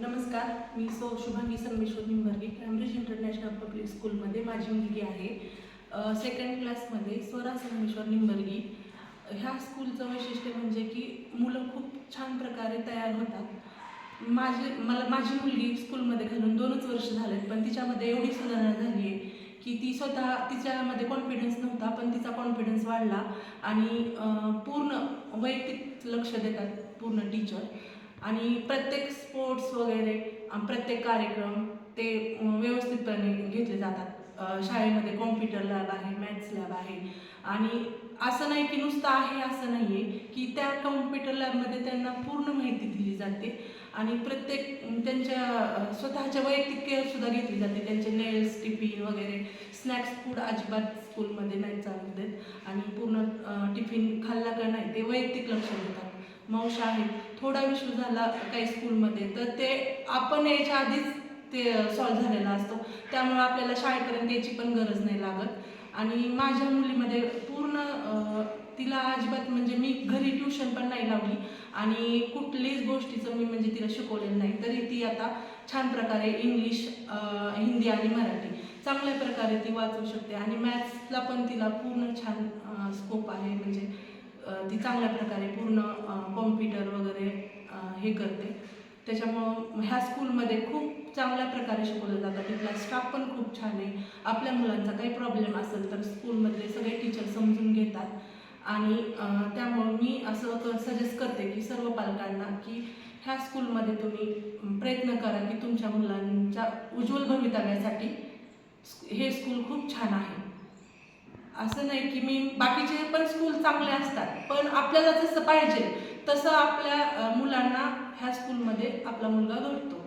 नमस्कार, मी Shubhangi Sangameshwar Nimbarge Cambridge International Public स्कूलमध्ये माझी मुलगी आहे. सेकंड क्लासमध्ये स्वरा संगमेश्वर निंबर्गी. ह्या स्कूलचं वैशिष्ट्य म्हणजे की मुलं खूप छान प्रकारे तयार होतात. माझी मुलगी स्कूलमध्ये घालून 2च वर्ष झालेत, पण तिच्यामध्ये एवढी सुधारणा झाली आहे की ती स्वतः तिच्यामध्ये कॉन्फिडन्स नव्हता, पण तिचा कॉन्फिडन्स वाढला आणि पूर्ण वैयक्तिक लक्ष देतात पूर्ण टीचर. आणि प्रत्येक स्पोर्ट्स वगैरे प्रत्येक कार्यक्रम ते व्यवस्थितपणे घेतले जातात. शाळेमध्ये कॉम्प्युटर लॅब आहे, मॅथ्स लॅब आहे आणि असं नाही की नुसतं आहे असं नाही आहे की त्या कॉम्प्युटर लॅबमध्ये त्यांना पूर्ण माहिती दिली जाते आणि प्रत्येक त्यांच्या स्वतःच्या वैयक्तिक केअरसुद्धा घेतली जाते. त्यांचे नेल्स, टिफिन वगैरे स्नॅक्स फूड अजिबात स्कूलमध्ये नाही चालू देत आणि पूर्ण टिफिन खाल्ला का नाही ते वैयक्तिक लक्ष देतात. मावशी आहेत, थोडा इश्यू झाला काही स्कूलमध्ये तर ते आपण यायच्या आधीच ते सॉल्व्ह झालेला असतो, त्यामुळे आपल्याला शाळेपर्यंत यायची पण गरज नाही लागत. आणि माझ्या मुलीमध्ये पूर्ण तिला अजिबात म्हणजे मी घरी ट्युशन पण नाही लावली आणि कुठलीच गोष्टीचं मी म्हणजे तिला शिकवलेलं नाही, तरी ती आता छान प्रकारे इंग्लिश, हिंदी आणि मराठी चांगल्या प्रकारे ती वाचू शकते आणि मॅथ्सला पण तिला पूर्ण छान स्कोप आहे. म्हणजे ती चांगल्या प्रकारे पूर्ण कॉम्प्युटर वगैरे हे करते. त्याच्यामुळं ह्या स्कूलमध्ये खूप चांगल्या प्रकारे शिकवलं जातं. तिथला स्टाफ पण खूप छान आहे. आपल्या मुलांचा काही प्रॉब्लेम असेल तर स्कूलमधले सगळे टीचर समजून घेतात आणि त्यामुळं मी असं सजेस्ट करते की सर्व पालकांना की ह्या स्कूलमध्ये तुम्ही प्रयत्न करा की तुमच्या मुलांच्या उज्ज्वल भवितव्यासाठी हे स्कूल खूप छान आहे. असं नाही की मी बाकीचे पण स्कूल चांगले असतात, पण आपल्याला जसं पाहिजे तसं आपल्या मुलांना ह्या स्कूलमध्ये आपला मुलगा घडतो.